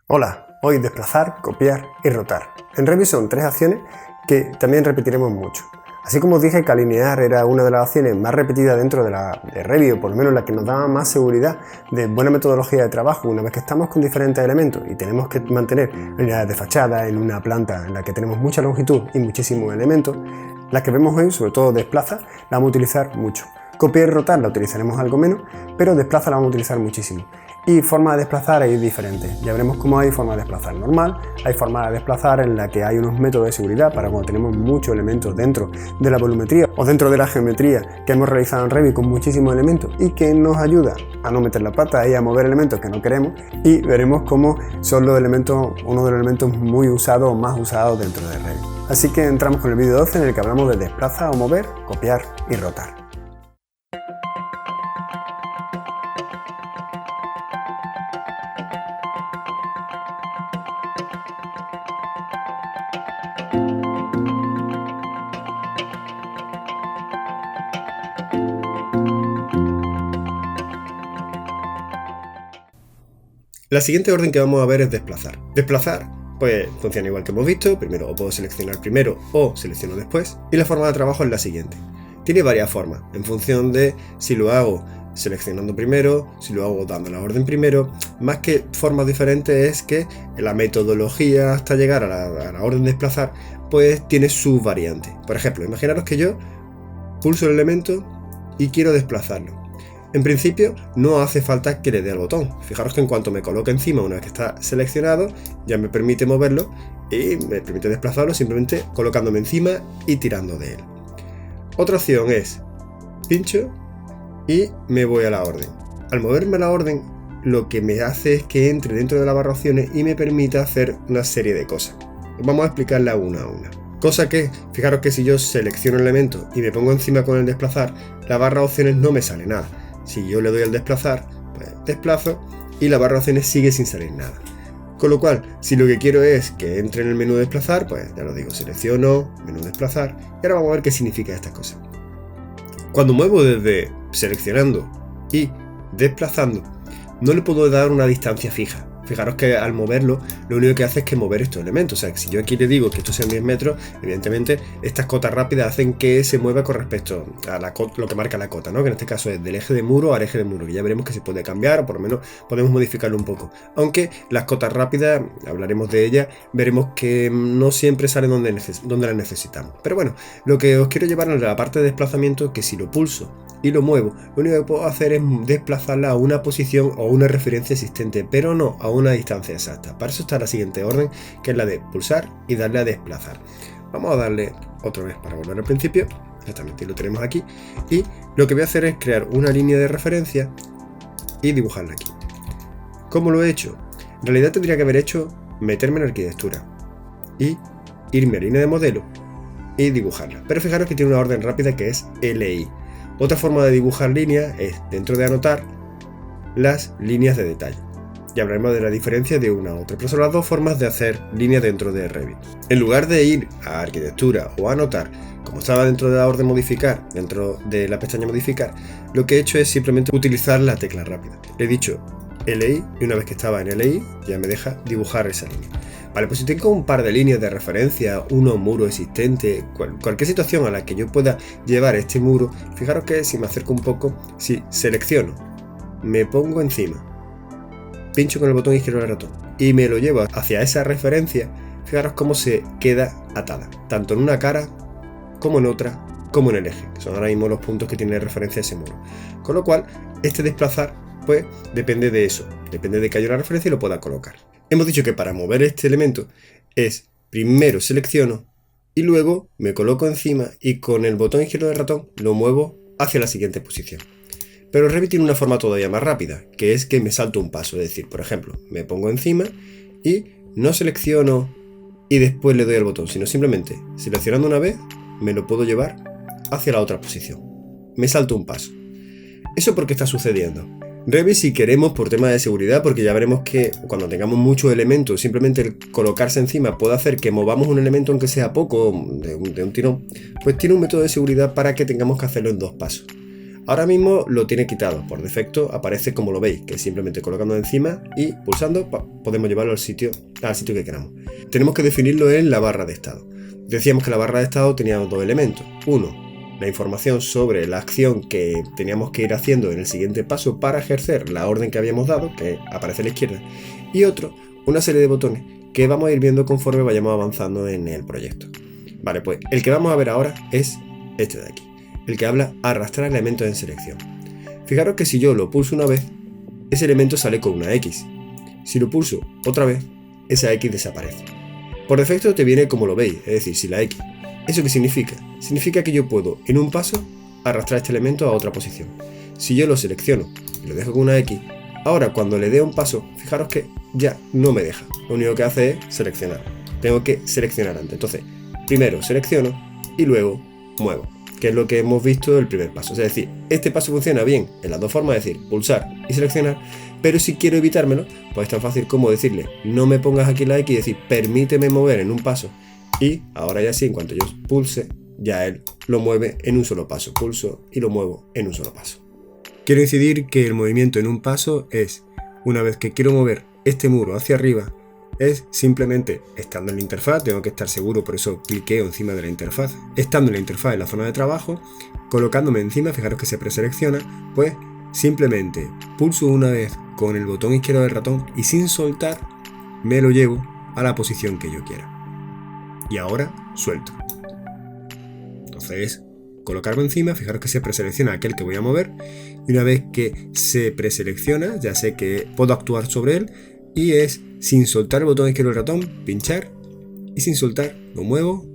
Hola, hoy desplazar, copiar y rotar. En Revit son tres acciones que también repetiremos mucho. Así como os dije que alinear era una de las acciones más repetidas dentro de Revit, o por lo menos la que nos daba más seguridad de buena metodología de trabajo una vez que estamos con diferentes elementos y tenemos que mantener unidades de fachada en una planta en la que tenemos mucha longitud y muchísimos elementos, las que vemos hoy, sobre todo desplaza, la vamos a utilizar mucho. Copiar y rotar la utilizaremos algo menos, pero desplaza la vamos a utilizar muchísimo. Y formas de desplazar hay diferentes. Ya veremos cómo hay formas de desplazar normal, hay formas de desplazar en la que hay unos métodos de seguridad para cuando tenemos muchos elementos dentro de la volumetría o dentro de la geometría que hemos realizado en Revit con muchísimos elementos y que nos ayuda a no meter la pata y a mover elementos que no queremos, y veremos cómo son los elementos, uno de los elementos muy usados o más usados dentro de Revit. Así que entramos con el vídeo 12 en el que hablamos de desplazar o mover, copiar y rotar. La siguiente orden que vamos a ver es desplazar. Desplazar, pues funciona igual que hemos visto. Primero o puedo seleccionar primero o selecciono después. Y la forma de trabajo es la siguiente. Tiene varias formas, en función de si lo hago seleccionando primero, si lo hago dando la orden primero. Más que formas diferentes es que la metodología hasta llegar a la orden de desplazar, pues tiene sus variantes. Por ejemplo, imaginaros que yo pulso el elemento y quiero desplazarlo. En principio no hace falta que le dé al botón. Fijaros que en cuanto me coloque encima, una vez que está seleccionado, ya me permite moverlo y me permite desplazarlo simplemente colocándome encima y tirando de él. Otra opción es pincho y me voy a la orden. Al moverme a la orden, lo que me hace es que entre dentro de la barra opciones y me permita hacer una serie de cosas. Vamos a explicarla una a una. Cosa que, fijaros que si yo selecciono el elemento y me pongo encima con el desplazar, la barra opciones no me sale nada. Si yo le doy al desplazar, pues desplazo y la barra de opciones sigue sin salir nada. Con lo cual, si lo que quiero es que entre en el menú desplazar, pues ya lo digo, selecciono, menú desplazar, y ahora vamos a ver qué significa esta cosa. Cuando muevo desde seleccionando y desplazando, no le puedo dar una distancia fija. Fijaros que al moverlo, lo único que hace es que mover estos elementos. O sea, que si yo aquí le digo que estos sean 10 metros, evidentemente estas cotas rápidas hacen que se mueva con respecto a lo que marca la cota, ¿no? Que en este caso es del eje de muro al eje de muro, que ya veremos que se puede cambiar, o por lo menos podemos modificarlo un poco. Aunque las cotas rápidas, hablaremos de ellas, veremos que no siempre salen donde las necesitamos. Pero bueno, lo que os quiero llevar a la parte de desplazamiento, que si lo pulso y lo muevo, lo único que puedo hacer es desplazarla a una posición o una referencia existente, pero no a una distancia exacta. Para eso está la siguiente orden, que es la de pulsar y darle a desplazar. Vamos a darle otra vez para volver al principio, exactamente, lo tenemos aquí, y lo que voy a hacer es crear una línea de referencia y dibujarla aquí. ¿Cómo lo he hecho? En realidad tendría que haber hecho meterme en arquitectura y irme a línea de modelo y dibujarla, pero fijaros que tiene una orden rápida que es LI. Otra forma de dibujar líneas es dentro de anotar las líneas de detalle. Ya hablaremos de la diferencia de una a otra, pero son las dos formas de hacer líneas dentro de Revit. En lugar de ir a arquitectura o a anotar, como estaba dentro de la orden modificar, dentro de la pestaña modificar, lo que he hecho es simplemente utilizar la tecla rápida. Le he dicho LI y una vez que estaba en LI ya me deja dibujar esa línea. Vale, pues si tengo un par de líneas de referencia, un muro existente, cualquier situación a la que yo pueda llevar este muro, fijaros que si me acerco un poco, si selecciono, me pongo encima, pincho con el botón izquierdo del ratón y me lo llevo hacia esa referencia, fijaros cómo se queda atada, tanto en una cara como en otra, como en el eje, que son ahora mismo los puntos que tiene referencia a ese muro. Con lo cual, este desplazar, pues depende de eso, depende de que haya una referencia y lo pueda colocar. Hemos dicho que para mover este elemento es primero selecciono y luego me coloco encima y con el botón izquierdo del ratón lo muevo hacia la siguiente posición. Pero Revit tiene una forma todavía más rápida, que es que me salto un paso, es decir, por ejemplo, me pongo encima y no selecciono y después le doy al botón, sino simplemente seleccionando una vez me lo puedo llevar hacia la otra posición. Me salto un paso. ¿Eso por qué está sucediendo? Revit, si queremos, por tema de seguridad, porque ya veremos que cuando tengamos muchos elementos, simplemente el colocarse encima puede hacer que movamos un elemento aunque sea poco, de un tirón, pues tiene un método de seguridad para que tengamos que hacerlo en dos pasos. Ahora mismo lo tiene quitado, por defecto aparece como lo veis, que es simplemente colocando encima y pulsando podemos llevarlo al sitio que queramos. Tenemos que definirlo en la barra de estado. Decíamos que la barra de estado tenía dos elementos. Uno, la información sobre la acción que teníamos que ir haciendo en el siguiente paso para ejercer la orden que habíamos dado, que aparece a la izquierda. Y otro, una serie de botones que vamos a ir viendo conforme vayamos avanzando en el proyecto. Vale, pues el que vamos a ver ahora es este de aquí, el que habla arrastrar elementos en selección. Fijaros que si yo lo pulso una vez, ese elemento sale con una X. Si lo pulso otra vez, esa X desaparece. Por defecto te viene como lo veis, es decir, sin la X. ¿Eso qué significa? Significa que yo puedo, en un paso, arrastrar este elemento a otra posición. Si yo lo selecciono y lo dejo con una X, ahora cuando le dé un paso, fijaros que ya no me deja. Lo único que hace es seleccionar. Tengo que seleccionar antes. Entonces, primero selecciono y luego muevo, que es lo que hemos visto del primer paso. Es decir, este paso funciona bien en las dos formas, es decir, pulsar y seleccionar, pero si quiero evitármelo, pues es tan fácil como decirle, no me pongas aquí la X y decir, permíteme mover en un paso. Y ahora ya sí, en cuanto yo pulse, ya él lo mueve en un solo paso. Pulso y lo muevo en un solo paso. Quiero incidir que el movimiento en un paso es, una vez que quiero mover este muro hacia arriba, es simplemente estando en la interfaz, tengo que estar seguro, por eso cliqueo encima de la interfaz, estando en la interfaz en la zona de trabajo, colocándome encima, fijaros que se preselecciona, pues simplemente pulso una vez con el botón izquierdo del ratón y sin soltar me lo llevo a la posición que yo quiera. Y ahora suelto. Entonces, colocarme encima, fijaros que se preselecciona aquel que voy a mover y una vez que se preselecciona, ya sé que puedo actuar sobre él y es sin soltar el botón izquierdo del ratón, pinchar y sin soltar lo muevo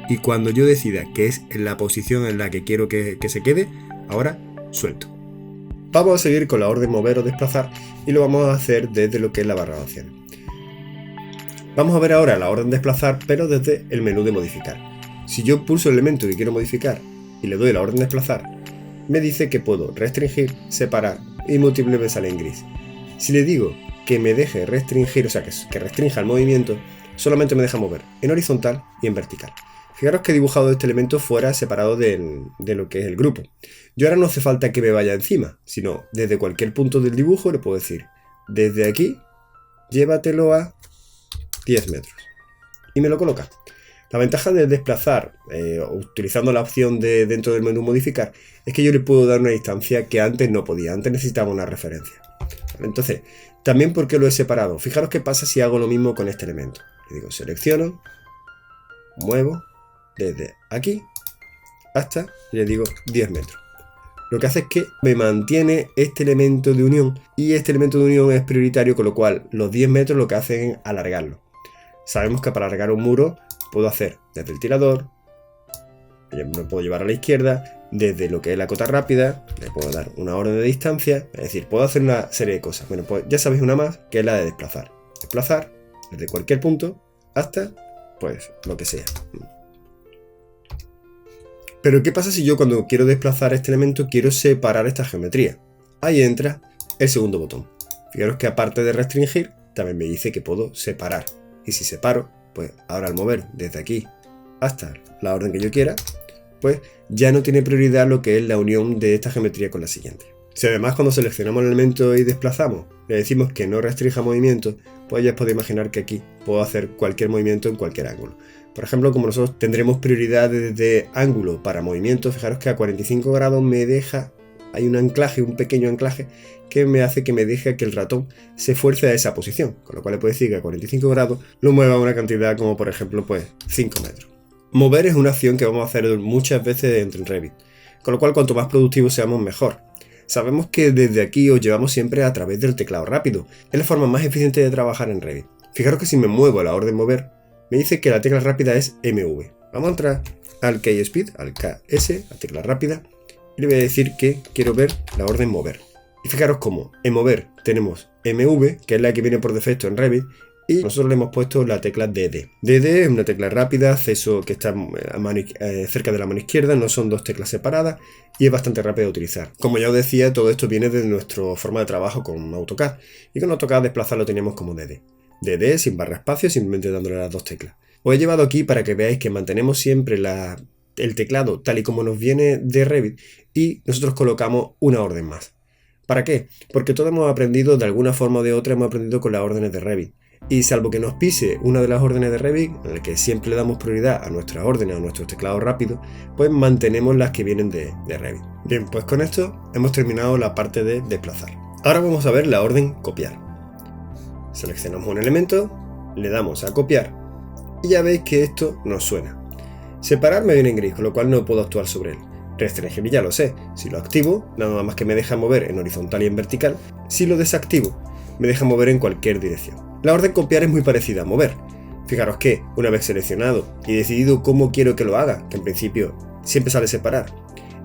y cuando yo decida que es en la posición en la que quiero que se quede, ahora suelto. Vamos a seguir con la orden mover o desplazar y lo vamos a hacer desde lo que es la barra de opciones. Vamos a ver ahora la orden desplazar, pero desde el menú de modificar. Si yo pulso el elemento que quiero modificar y le doy la orden desplazar, me dice que puedo restringir, separar y múltiple me sale en gris. Si le digo que me deje restringir, o sea que restrinja el movimiento, solamente me deja mover en horizontal y en vertical. Fijaros que he dibujado este elemento fuera separado de lo que es el grupo. Yo ahora no hace falta que me vaya encima, sino desde cualquier punto del dibujo le puedo decir, desde aquí, llévatelo a 10 metros. Y me lo coloca. La ventaja de desplazar, utilizando la opción de dentro del menú modificar, es que yo le puedo dar una distancia que antes no podía. Antes necesitaba una referencia. Entonces, también porque lo he separado. Fijaros qué pasa si hago lo mismo con este elemento. Le digo selecciono, muevo desde aquí hasta, y le digo 10 metros. Lo que hace es que me mantiene este elemento de unión y este elemento de unión es prioritario, con lo cual los 10 metros lo que hacen es alargarlo. Sabemos que para alargar un muro puedo hacer desde el tirador, lo puedo llevar a la izquierda, desde lo que es la cota rápida, le puedo dar una orden de distancia, es decir, puedo hacer una serie de cosas. Bueno, pues ya sabéis una más, que es la de desplazar. Desplazar desde cualquier punto hasta, pues, lo que sea. Pero ¿qué pasa si yo cuando quiero desplazar este elemento quiero separar esta geometría? Ahí entra el segundo botón. Fijaros que aparte de restringir, también me dice que puedo separar. Y si separo, pues ahora al mover desde aquí hasta la orden que yo quiera, pues ya no tiene prioridad lo que es la unión de esta geometría con la siguiente. Si además cuando seleccionamos el elemento y desplazamos, le decimos que no restrinja movimiento, pues ya os podéis imaginar que aquí puedo hacer cualquier movimiento en cualquier ángulo. Por ejemplo, como nosotros tendremos prioridad de ángulo para movimiento, fijaros que a 45 grados me deja, hay un anclaje, un pequeño anclaje, que me hace que me deje que el ratón se fuerce a esa posición, con lo cual le puedo decir que a 45 grados lo mueva a una cantidad como por ejemplo pues 5 metros. Mover es una acción que vamos a hacer muchas veces dentro en Revit, con lo cual cuanto más productivos seamos mejor. Sabemos que desde aquí os llevamos siempre a través del teclado rápido, es la forma más eficiente de trabajar en Revit. Fijaros que si me muevo a la orden mover, me dice que la tecla rápida es MV. Vamos a entrar al Keyspeed, al KS, la tecla rápida, y le voy a decir que quiero ver la orden mover. Y fijaros cómo en mover tenemos MV, que es la que viene por defecto en Revit, y nosotros le hemos puesto la tecla DD. DD es una tecla rápida, acceso que está cerca de la mano izquierda, no son dos teclas separadas y es bastante rápida de utilizar. Como ya os decía, todo esto viene de nuestra forma de trabajo con AutoCAD, y con AutoCAD desplazar lo teníamos como DD. DD sin barra espacio, simplemente dándole las dos teclas. Os he llevado aquí para que veáis que mantenemos siempre el teclado tal y como nos viene de Revit y nosotros colocamos una orden más. ¿Para qué? Porque todos hemos aprendido, de alguna forma o de otra, hemos aprendido con las órdenes de Revit. Y salvo que nos pise una de las órdenes de Revit, en la que siempre le damos prioridad a nuestras órdenes, a nuestros teclados rápidos, pues mantenemos las que vienen de Revit. Bien, pues con esto hemos terminado la parte de desplazar. Ahora vamos a ver la orden copiar. Seleccionamos un elemento, le damos a copiar y ya veis que esto nos suena. Separar me viene en gris, con lo cual no puedo actuar sobre él. Restringir ya lo sé, si lo activo, nada más que me deja mover en horizontal y en vertical. Si lo desactivo, me deja mover en cualquier dirección. La orden copiar es muy parecida a mover. Fijaros que, una vez seleccionado y decidido cómo quiero que lo haga, que en principio siempre sale separar,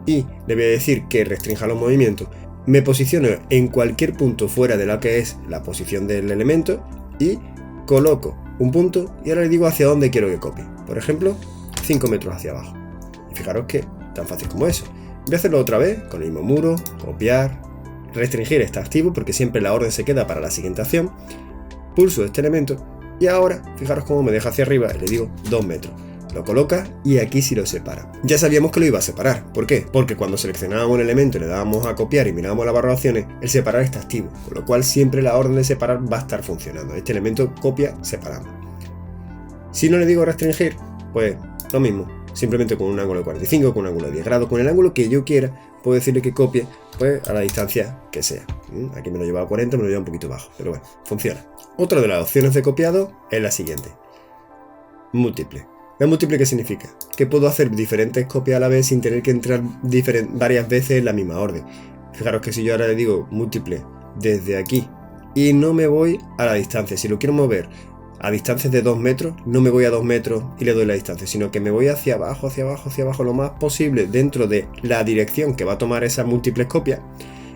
y le voy a decir que restrinja los movimientos, me posiciono en cualquier punto fuera de lo que es la posición del elemento y coloco un punto y ahora le digo hacia dónde quiero que copie. Por ejemplo, 5 metros hacia abajo. Y fijaros que tan fácil como eso. Voy a hacerlo otra vez con el mismo muro, copiar, restringir está activo porque siempre la orden se queda para la siguiente acción. Pulso este elemento y ahora fijaros cómo me deja hacia arriba y le digo 2 metros. Lo coloca y aquí sí lo separa. Ya sabíamos que lo iba a separar. ¿Por qué? Porque cuando seleccionábamos un elemento y le dábamos a copiar y mirábamos la barra de opciones, el separar está activo, con lo cual siempre la orden de separar va a estar funcionando. Este elemento copia, separamos. Si no le digo restringir, pues lo mismo. Simplemente con un ángulo de 45, con un ángulo de 10 grados, con el ángulo que yo quiera, puedo decirle que copie pues a la distancia que sea. Aquí me lo lleva a 40, me lo lleva un poquito bajo, pero bueno, funciona. Otra de las opciones de copiado es la siguiente. Múltiple. ¿La múltiple qué significa? Que puedo hacer diferentes copias a la vez sin tener que entrar varias veces en la misma orden. Fijaros que si yo ahora le digo múltiple desde aquí y no me voy a la distancia, si lo quiero mover a distancias de 2 metros, no me voy a 2 metros y le doy la distancia, sino que me voy hacia abajo, hacia abajo, hacia abajo lo más posible dentro de la dirección que va a tomar esas múltiples copias.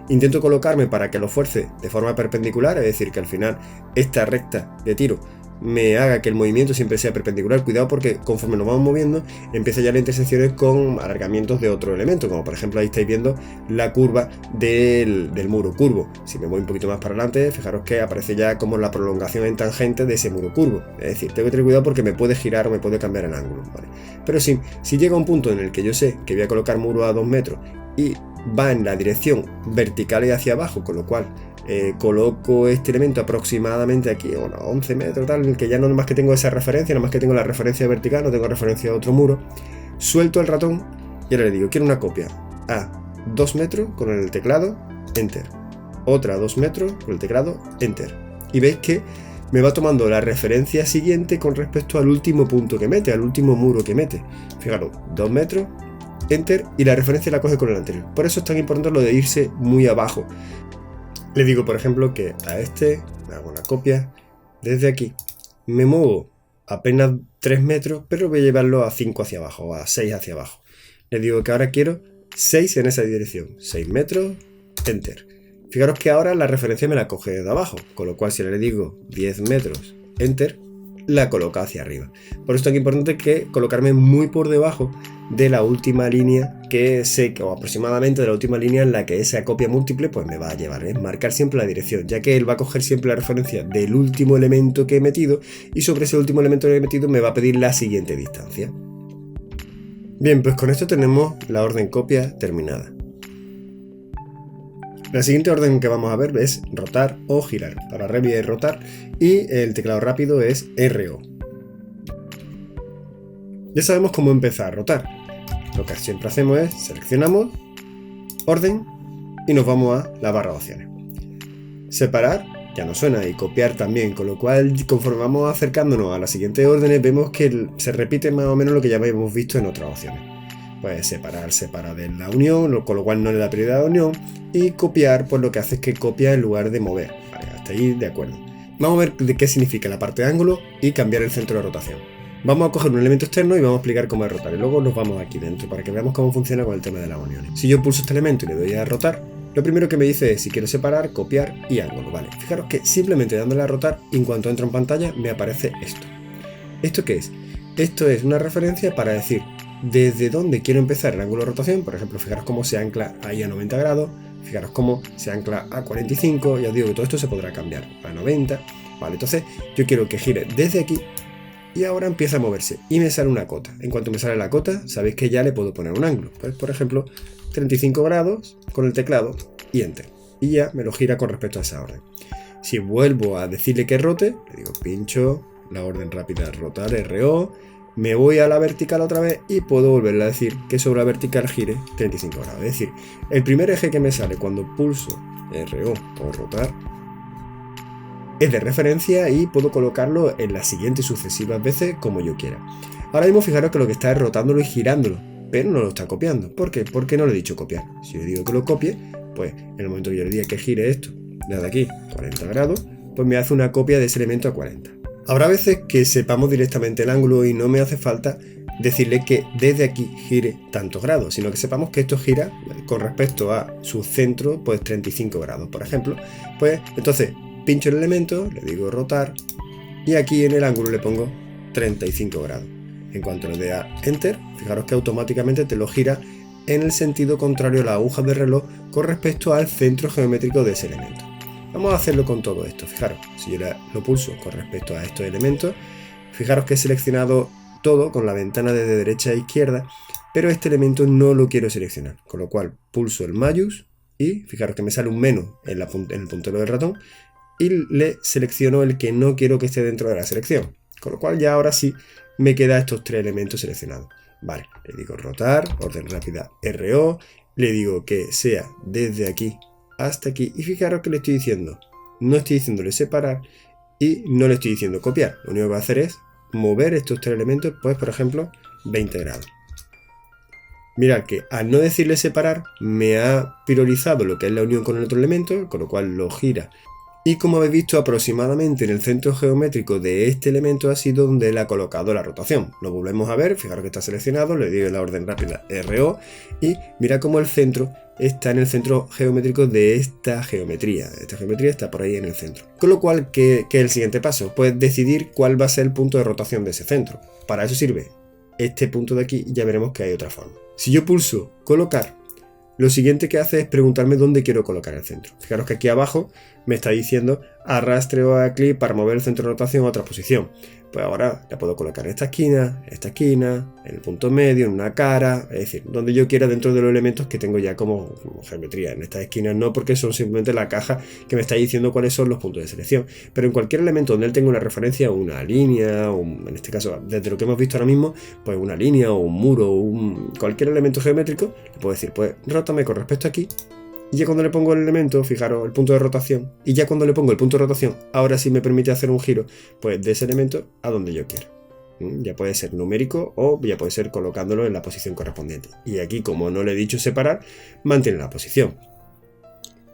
Intento colocarme para que lo fuerce de forma perpendicular, es decir, que al final esta recta de tiro me haga que el movimiento siempre sea perpendicular. Cuidado porque conforme nos vamos moviendo empieza ya las intersecciones con alargamientos de otro elemento, como por ejemplo ahí estáis viendo la curva del muro curvo. Si me voy un poquito más para adelante, fijaros que aparece ya como la prolongación en tangente de ese muro curvo. Es decir, tengo que tener cuidado porque me puede girar o me puede cambiar el ángulo, ¿vale? Pero si llega un punto en el que yo sé que voy a colocar muro a 2 metros y va en la dirección vertical y hacia abajo, con lo cual coloco este elemento aproximadamente aquí, a 11 metros, tal, que ya no más que tengo esa referencia, no más que tengo la referencia vertical, no tengo referencia a otro muro, suelto el ratón y ahora le digo, quiero una copia a 2 metros con el teclado, enter, otra a 2 metros con el teclado, enter, y veis que me va tomando la referencia siguiente con respecto al último punto que mete, al último muro que mete. Fijaros, 2 metros, enter, y la referencia la coge con el anterior. Por eso es tan importante lo de irse muy abajo. Le digo, por ejemplo, que a este me hago una copia desde aquí. Me muevo apenas 3 metros, pero voy a llevarlo a 5 hacia abajo, o a 6 hacia abajo. Le digo que ahora quiero 6 en esa dirección. 6 metros, enter. Fijaros que ahora la referencia me la coge desde abajo, con lo cual si le digo 10 metros, enter, la coloca hacia arriba. Por eso es tan importante que colocarme muy por debajo de la última línea que sé, o aproximadamente de la última línea en la que esa copia múltiple pues me va a llevar, marcar siempre la dirección, ya que él va a coger siempre la referencia del último elemento que he metido y sobre ese último elemento que he metido me va a pedir la siguiente distancia. Bien, pues con esto tenemos la orden copia terminada. La siguiente orden que vamos a ver es rotar o girar. Para Revit es rotar y el teclado rápido es RO. Ya sabemos cómo empezar a rotar. Lo que siempre hacemos es seleccionamos, orden y nos vamos a la barra de opciones. Separar ya nos suena y copiar también, con lo cual conforme vamos acercándonos a las siguientes órdenes vemos que se repite más o menos lo que ya habíamos visto en otras opciones. Pues separar separa de la unión, con lo cual no le da prioridad a la unión, y copiar pues lo que hace es que copia en lugar de mover. Vale, hasta ahí de acuerdo. Vamos a ver de qué significa la parte de ángulo y cambiar el centro de rotación. Vamos a coger un elemento externo y vamos a explicar cómo es rotar, y luego nos vamos aquí dentro para que veamos cómo funciona con el tema de las uniones. Si yo pulso este elemento y le doy a rotar, lo primero que me dice es si quiero separar, copiar y ángulo. Vale, fijaros que simplemente dándole a rotar, en cuanto entro en pantalla me aparece esto. ¿Esto qué es? Esto es una referencia para decir desde dónde quiero empezar el ángulo de rotación. Por ejemplo, fijaros cómo se ancla ahí a 90 grados, fijaros cómo se ancla a 45, ya os digo que todo esto se podrá cambiar a 90, vale, entonces yo quiero que gire desde aquí y ahora empieza a moverse y me sale una cota. En cuanto me sale la cota, sabéis que ya le puedo poner un ángulo. Pues, por ejemplo, 35 grados con el teclado y Enter. Y ya me lo gira con respecto a esa orden. Si vuelvo a decirle que rote, le digo pincho, la orden rápida rotar, RO, me voy a la vertical otra vez y puedo volverle a decir que sobre la vertical gire 35 grados. Es decir, el primer eje que me sale cuando pulso RO o rotar es de referencia y puedo colocarlo en las siguientes sucesivas veces como yo quiera. Ahora mismo fijaros que lo que está es rotándolo y girándolo, pero no lo está copiando. ¿Por qué? Porque no le he dicho copiar. Si yo digo que lo copie, pues en el momento que yo le diga que gire esto, desde aquí 40 grados, pues me hace una copia de ese elemento a 40. Habrá veces que sepamos directamente el ángulo y no me hace falta decirle que desde aquí gire tantos grados, sino que sepamos que esto gira con respecto a su centro, pues 35 grados, por ejemplo. Pues entonces pincho el elemento, le digo rotar y aquí en el ángulo le pongo 35 grados. En cuanto le dé a Enter, fijaros que automáticamente te lo gira en el sentido contrario a la aguja del reloj con respecto al centro geométrico de ese elemento. Vamos a hacerlo con todo esto. Fijaros, si yo lo pulso con respecto a estos elementos, fijaros que he seleccionado todo con la ventana de derecha a izquierda, pero este elemento no lo quiero seleccionar, con lo cual pulso el mayús y fijaros que me sale un menos en el puntero del ratón y le selecciono el que no quiero que esté dentro de la selección, con lo cual ya ahora sí me quedan estos tres elementos seleccionados. Vale, le digo rotar, orden rápida RO, le digo que sea desde aquí hasta aquí y fijaros que le estoy diciendo, no estoy diciéndole separar y no le estoy diciendo copiar, lo único que va a hacer es mover estos tres elementos, pues por ejemplo 20 grados. Mirad que al no decirle separar me ha priorizado lo que es la unión con el otro elemento, con lo cual lo gira. Y como habéis visto, aproximadamente en el centro geométrico de este elemento ha sido donde él ha colocado la rotación. Lo volvemos a ver, fijaros que está seleccionado, le digo la orden rápida RO y mira cómo el centro está en el centro geométrico de esta geometría. Esta geometría está por ahí en el centro. Con lo cual, ¿qué es el siguiente paso? Pues decidir cuál va a ser el punto de rotación de ese centro. Para eso sirve este punto de aquí y ya veremos que hay otra forma. Si yo pulso colocar, lo siguiente que hace es preguntarme dónde quiero colocar el centro. Fijaros que aquí abajo me está diciendo arrastre o haga clic para mover el centro de rotación a otra posición. Pues ahora la puedo colocar en esta esquina, en el punto medio, en una cara, es decir, donde yo quiera dentro de los elementos que tengo ya como geometría. En estas esquinas no, porque son simplemente la caja que me está diciendo cuáles son los puntos de selección. Pero en cualquier elemento donde él tenga una referencia, una línea, o en este caso, desde lo que hemos visto ahora mismo, pues una línea o un muro, o cualquier elemento geométrico, le puedo decir, pues rótame con respecto aquí. Y ya cuando le pongo el elemento, fijaros, el punto de rotación, y ya cuando le pongo el punto de rotación, ahora sí me permite hacer un giro pues de ese elemento a donde yo quiero. Ya puede ser numérico o ya puede ser colocándolo en la posición correspondiente. Y aquí, como no le he dicho separar, mantiene la posición.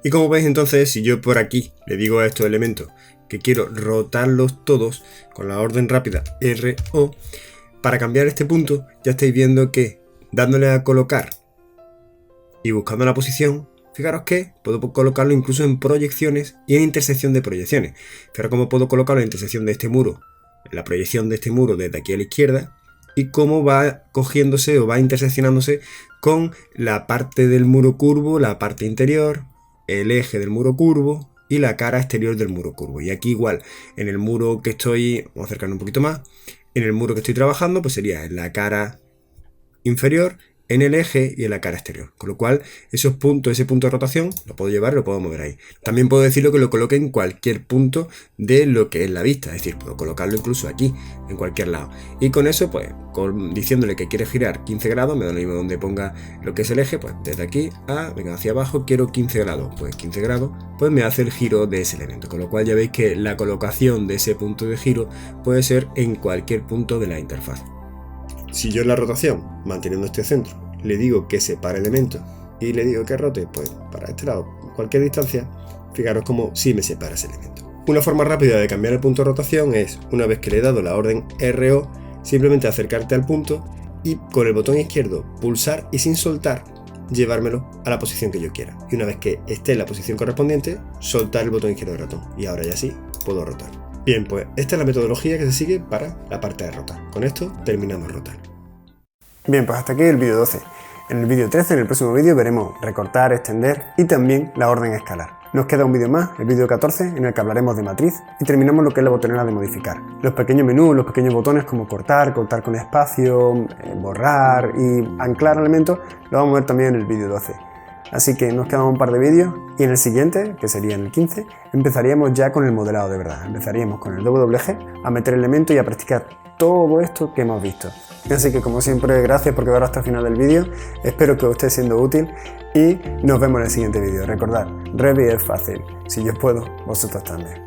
Y como veis entonces, si yo por aquí le digo a estos elementos que quiero rotarlos todos con la orden rápida RO, para cambiar este punto ya estáis viendo que dándole a colocar y buscando la posición, fijaros que puedo colocarlo incluso en proyecciones y en intersección de proyecciones. Fijaros cómo puedo colocarlo en intersección de este muro, en la proyección de este muro desde aquí a la izquierda, y cómo va cogiéndose o va interseccionándose con la parte del muro curvo, la parte interior, el eje del muro curvo y la cara exterior del muro curvo. Y aquí igual, en el muro que estoy, vamos a acercarnos un poquito más, en el muro que estoy trabajando, pues sería en la cara inferior, en el eje y en la cara exterior, con lo cual ese punto de rotación lo puedo llevar y lo puedo mover ahí. También puedo decirlo que lo coloque en cualquier punto de lo que es la vista, es decir, puedo colocarlo incluso aquí, en cualquier lado. Y con eso, pues, diciéndole que quiere girar 15 grados, me da lo mismo donde ponga lo que es el eje, pues desde aquí venga hacia abajo, quiero 15 grados, pues 15 grados, pues me hace el giro de ese elemento, con lo cual ya veis que la colocación de ese punto de giro puede ser en cualquier punto de la interfaz. Si yo en la rotación, manteniendo este centro, le digo que separe elementos y le digo que rote, pues para este lado, cualquier distancia, fijaros cómo sí me separa ese elemento. Una forma rápida de cambiar el punto de rotación es, una vez que le he dado la orden RO, simplemente acercarte al punto y con el botón izquierdo pulsar y sin soltar, llevármelo a la posición que yo quiera. Y una vez que esté en la posición correspondiente, soltar el botón izquierdo del ratón. Y ahora ya sí, puedo rotar. Bien, pues esta es la metodología que se sigue para la parte de rotar. Con esto terminamos rotar. Bien, pues hasta aquí el vídeo 12. En el vídeo 13, en el próximo vídeo, veremos recortar, extender y también la orden escalar. Nos queda un vídeo más, el vídeo 14, en el que hablaremos de matriz y terminamos lo que es la botonera de modificar. Los pequeños menús, los pequeños botones como cortar, cortar con espacio, borrar y anclar elementos, lo vamos a ver también en el vídeo 12. Así que nos quedan un par de vídeos y en el siguiente, que sería en el 15, empezaríamos ya con el modelado de verdad. Empezaríamos con el WG a meter elementos y a practicar todo esto que hemos visto. Así que como siempre, gracias por quedar hasta el final del vídeo, espero que os esté siendo útil y nos vemos en el siguiente vídeo. Recordad, Revit es fácil, si yo puedo, vosotros también.